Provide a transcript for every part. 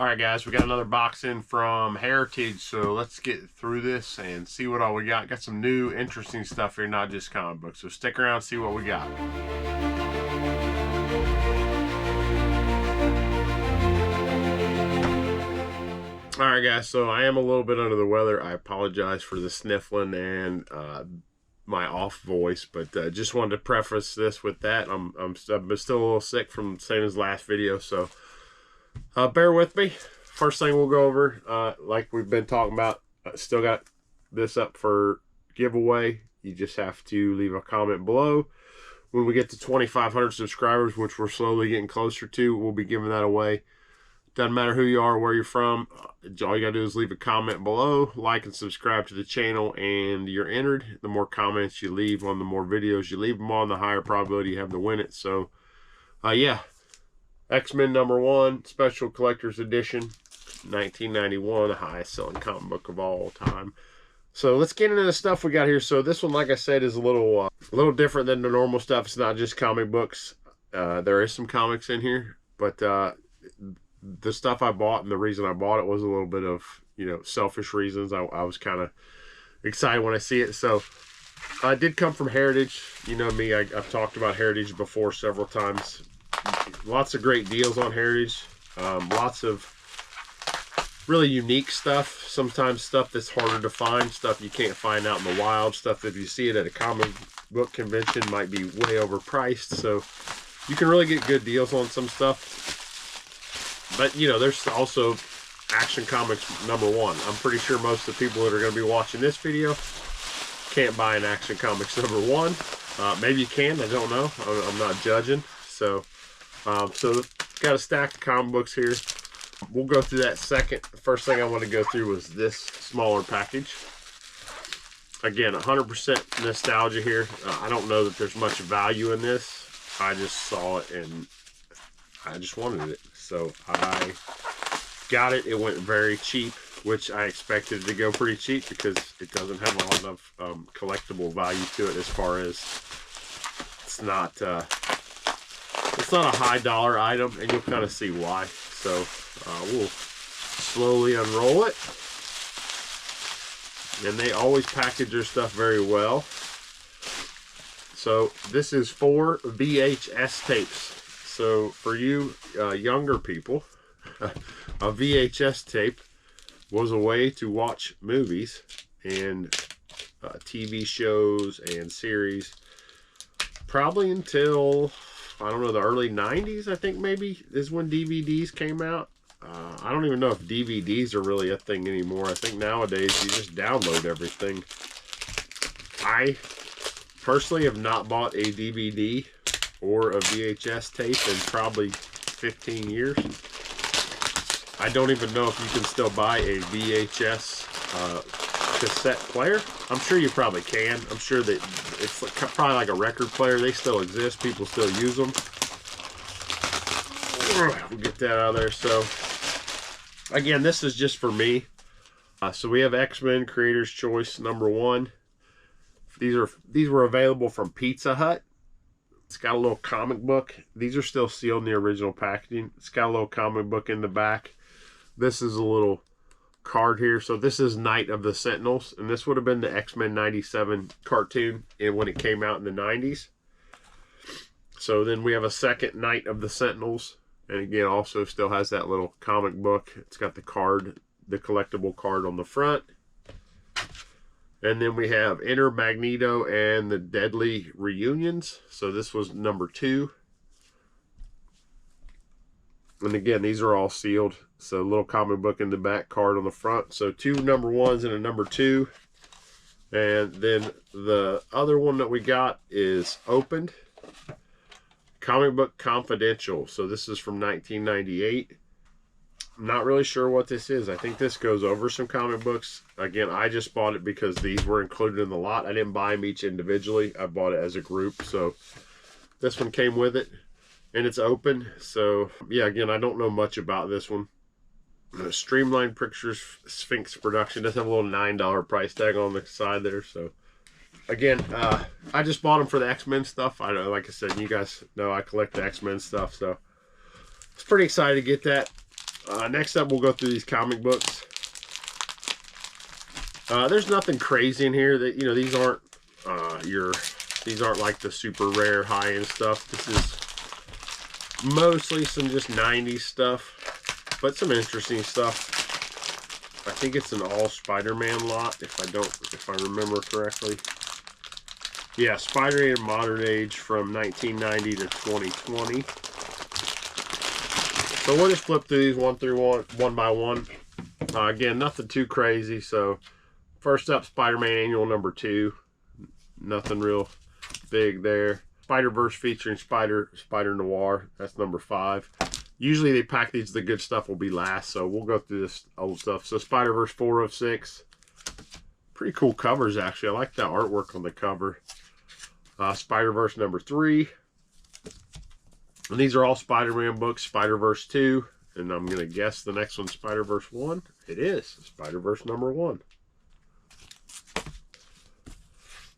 All right, guys, we got another box in from Heritage, so let's get through this and see what all we got. Got some new, interesting stuff here, not just comic books. So stick around and see what we got. All right, guys, so I am a little bit under the weather. I apologize for the sniffling and my off voice, but just wanted to preface this with that. I'm still a little sick from the same as last video, so bear with me. First thing we'll go over, like we've been talking about, still got this up for giveaway. You just have to leave a comment below. When we get to 2,500 subscribers, which we're slowly getting closer to, we'll be giving that away. Doesn't matter who you are, where you're from. All you gotta do is leave a comment below, like and subscribe to the channel, and you're entered. The more comments you leave on, the more videos you leave them on, the higher probability you have to win it. So, yeah. X-Men #1, Special Collector's Edition, 1991, the highest selling comic book of all time. So let's get into the stuff we got here. So this one, like I said, is a little different than the normal stuff. It's not just comic books. There is some comics in here, but the stuff I bought and the reason I bought it was a little bit of, selfish reasons. I was kind of excited when I see it. So I did come from Heritage. You know me, I've talked about Heritage before several times. Lots of great deals on Heritage. Lots of really unique stuff. Sometimes stuff that's harder to find, stuff you can't find out in the wild, stuff that if you see it at a comic book convention might be way overpriced. So you can really get good deals on some stuff. But, there's also Action Comics #1. I'm pretty sure most of the people that are going to be watching this video can't buy an Action Comics #1. Maybe you can, I don't know. I'm not judging. So got a stack of comic books here. We'll go through that second. The first thing I want to go through was this smaller package. Again, 100% nostalgia here. I don't know that there's much value in this. I just saw it and I just wanted it. So I got it. It went very cheap, which I expected to go pretty cheap because it doesn't have a lot of collectible value to it, as far as it's not a high dollar item, and you'll kind of see why. So we'll slowly unroll it. And they always package their stuff very well. So this is 4 VHS tapes. So for you younger people, a VHS tape was a way to watch movies and TV shows and series probably until, I don't know, the early 90s, I think maybe, is when DVDs came out. I don't even know if DVDs are really a thing anymore. I think nowadays you just download everything. I personally have not bought a DVD or a VHS tape in probably 15 years. I don't even know if you can still buy a VHS cassette player. I'm sure you probably can. I'm sure that it's probably like a record player. They still exist. People still use them. We'll get that out of there. So again, this is just for me. So we have X-Men Creator's Choice #1. These were available from Pizza Hut. It's got a little comic book. These are still sealed in the original packaging. It's got a little comic book in the back. This is a little card here. So this is Night of the Sentinels, and this would have been the X-Men '97 cartoon when it came out in the 90s. So then we have a second Night of the Sentinels, and again also still has that little comic book. It's got the card, the collectible card on the front. And then we have Enter Magneto and the Deadly Reunions. So this was #2. And again, these are all sealed. So a little comic book in the back, card on the front. So 2 #1s and a #2. And then the other one that we got is opened. Comic Book Confidential. So this is from 1998. I'm not really sure what this is. I think this goes over some comic books. Again, I just bought it because these were included in the lot. I didn't buy them each individually. I bought it as a group. So this one came with it, and it's open. So yeah, again, I don't know much about this one. Streamlined Pictures Sphinx production. Does have a little $9 price tag on the side there. So again, I just bought them for the X-Men stuff. Like I said, you guys know I collect the X-Men stuff, so I was pretty excited to get that. Next up, we'll go through these comic books. There's nothing crazy in here. That these aren't these aren't like the super rare high-end stuff. This is mostly some just 90s stuff, but some interesting stuff. I think it's an all Spider-Man lot, if I remember correctly. Yeah, Spider-Man Modern Age from 1990 to 2020. So we'll just flip through these one by one. Again, nothing too crazy. So first up, Spider-Man Annual number 2. Nothing real big there. Spider-Verse featuring Spider Noir. That's number 5. Usually they pack these, the good stuff will be last, so we'll go through this old stuff. So Spider-Verse 4 of 6. Pretty cool covers, actually. I like the artwork on the cover. Spider-Verse number 3. And these are all Spider-Man books. Spider-Verse 2. And I'm going to guess the next one's Spider-Verse 1. It is. Spider-Verse number 1.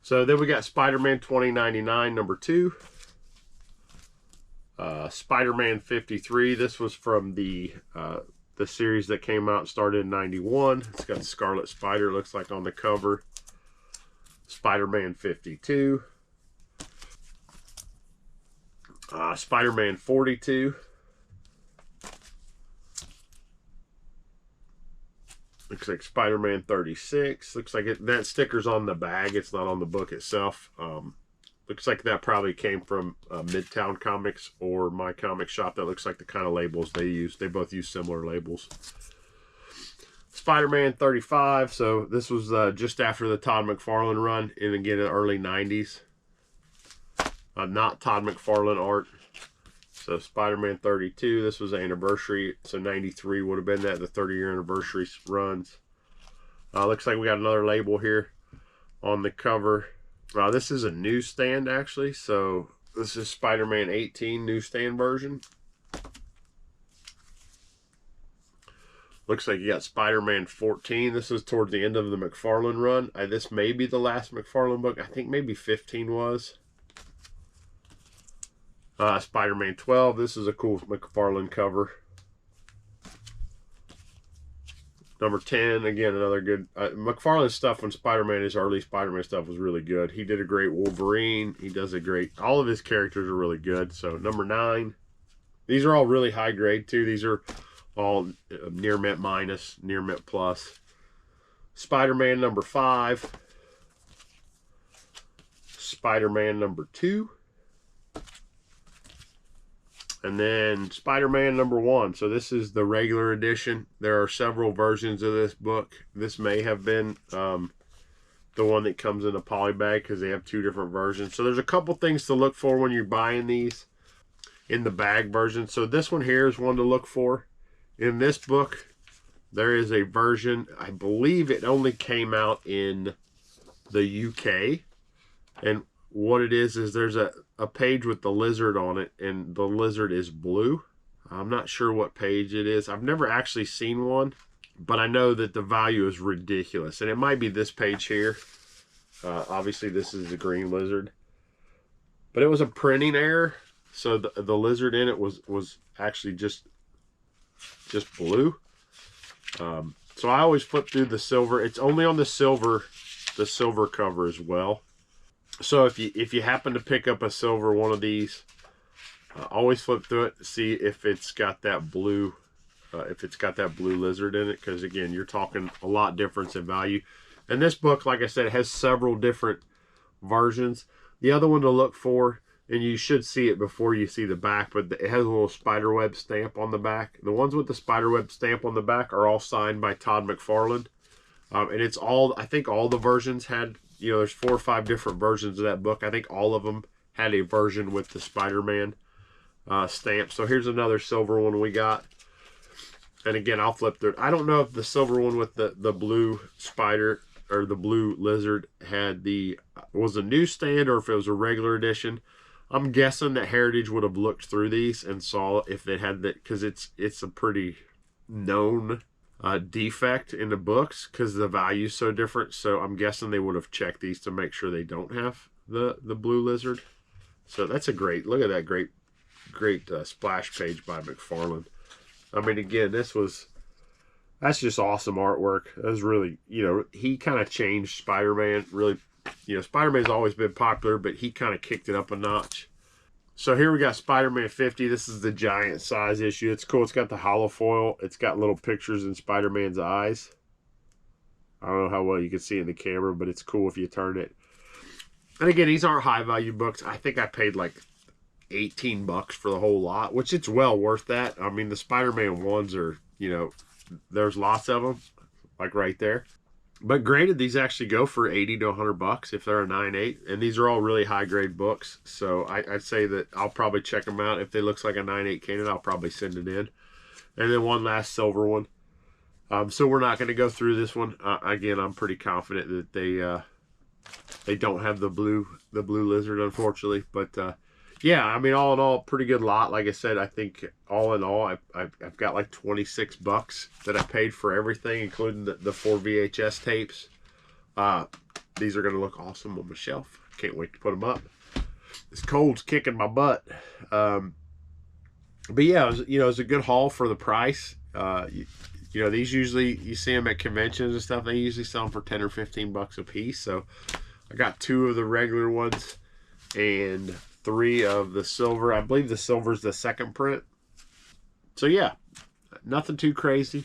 So then we got Spider-Man 2099 number 2. Spider-Man 53. This was from the series that came out and started in 91. It's got Scarlet Spider, it looks like, on the cover. Spider-Man 52. Spider-Man 42. Looks like Spider-Man 36. Looks like that sticker's on the bag. It's not on the book itself. Looks like that probably came from Midtown Comics or My Comic Shop. That looks like the kind of labels they use. They both use similar labels. Spider-Man 35. So this was just after the Todd McFarlane run, and again in the early 90s. Not Todd McFarlane art. So Spider-Man 32. This was the anniversary. So 93 would have been that, the 30-year anniversary runs. Looks like we got another label here on the cover. This is a newsstand, actually. So this is Spider-Man 18 newsstand version. Looks like you got Spider-Man 14. This is towards the end of the McFarlane run. This may be the last McFarlane book. I think maybe 15 was. Spider-Man 12. This is a cool McFarlane cover. Number 10, again, another good... McFarlane stuff when Spider-Man, his early Spider-Man stuff was really good. He did a great Wolverine. He does a great... All of his characters are really good. So, number 9. These are all really high grade, too. These are all near mint minus, near mint plus. Spider-Man number 5. Spider-Man number 2. And then Spider-Man number 1. So this is the regular edition. There are several versions of this book. This may have been the one that comes in a poly bag because they have 2 different versions. So there's a couple things to look for when you're buying these in the bag version. So this one here is one to look for. In this book, there is a version, I believe it only came out in the UK. And what it is there's a page with the lizard on it, and the lizard is blue. I'm not sure what page it is. I've never actually seen one, but I know that the value is ridiculous. And it might be this page here. Obviously, this is the green lizard. But it was a printing error. So the lizard in it was actually just blue. So I always flip through the silver. It's only on the silver cover as well. So if you happen to pick up a silver one of these, always flip through it to see if it's got that blue lizard in it, because again, you're talking a lot difference in value. And this book, like I said, has several different versions. The other one to look for, and you should see it before you see the back, but it has a little spiderweb stamp on the back. The ones with the spiderweb stamp on the back are all signed by Todd McFarlane. And it's all, I think all the versions had, there's 4 or 5 different versions of that book. I think all of them had a version with the Spider-Man stamp. So here's another silver one we got. And again, I'll flip through it. I don't know if the silver one with the blue spider or the blue lizard was a newsstand or if it was a regular edition. I'm guessing that Heritage would have looked through these and saw if they had that, because it's a pretty known defect in the books because the value's so different. So I'm guessing they would have checked these to make sure they don't have the blue lizard. So that's a great, look at that great splash page by McFarlane. I mean, again, that's just awesome artwork. That was really, you know, he kind of changed Spider-Man. Really, you know, Spider-Man's always been popular, but he kind of kicked it up a notch. So here we got Spider-Man 50. This is the giant size issue. It's cool. It's got the hollow foil. It's got little pictures in Spider-Man's eyes. I don't know how well you can see it in the camera, but it's cool if you turn it. And again, these aren't high value books. I think I paid like 18 bucks for the whole lot, which it's well worth that. I mean, the Spider-Man ones are, you know, there's lots of them, like right there. But granted, these actually go for 80 to 100 bucks if they're a 9.8, and these are all really high grade books. So I'd say that I'll probably check them out. If they looks like a 9.8 Canon, I'll probably send it in. And then one last silver one. So we're not going to go through this one. Again, I'm pretty confident that they don't have the blue lizard, unfortunately. But yeah, I mean, all in all, pretty good lot. Like I said, I think all in all, I've got like 26 bucks that I paid for everything, including the 4 VHS tapes. These are going to look awesome on the shelf. Can't wait to put them up. This cold's kicking my butt. But yeah, it was a good haul for the price. You know, these usually, you see them at conventions and stuff, they usually sell them for 10 or 15 bucks a piece. So I got 2 of the regular ones and 3 of the silver. I believe the silver's the second print. So yeah, nothing too crazy.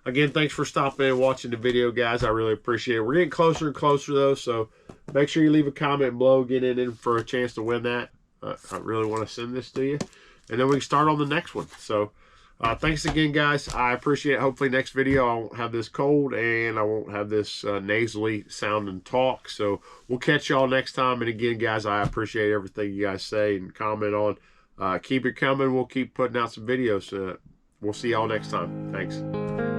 Again, thanks for stopping and watching the video, guys. I really appreciate it. We're getting closer and closer, though, so make sure you leave a comment below, get in for a chance to win that. I really want to send this to you. And then we can start on the next one. So thanks again, guys. I appreciate it. Hopefully next video I won't have this cold and I won't have this nasally sound and talk. So we'll catch y'all next time. And again, guys, I appreciate everything you guys say and comment on. Keep it coming. We'll keep putting out some videos. We'll see y'all next time. Thanks.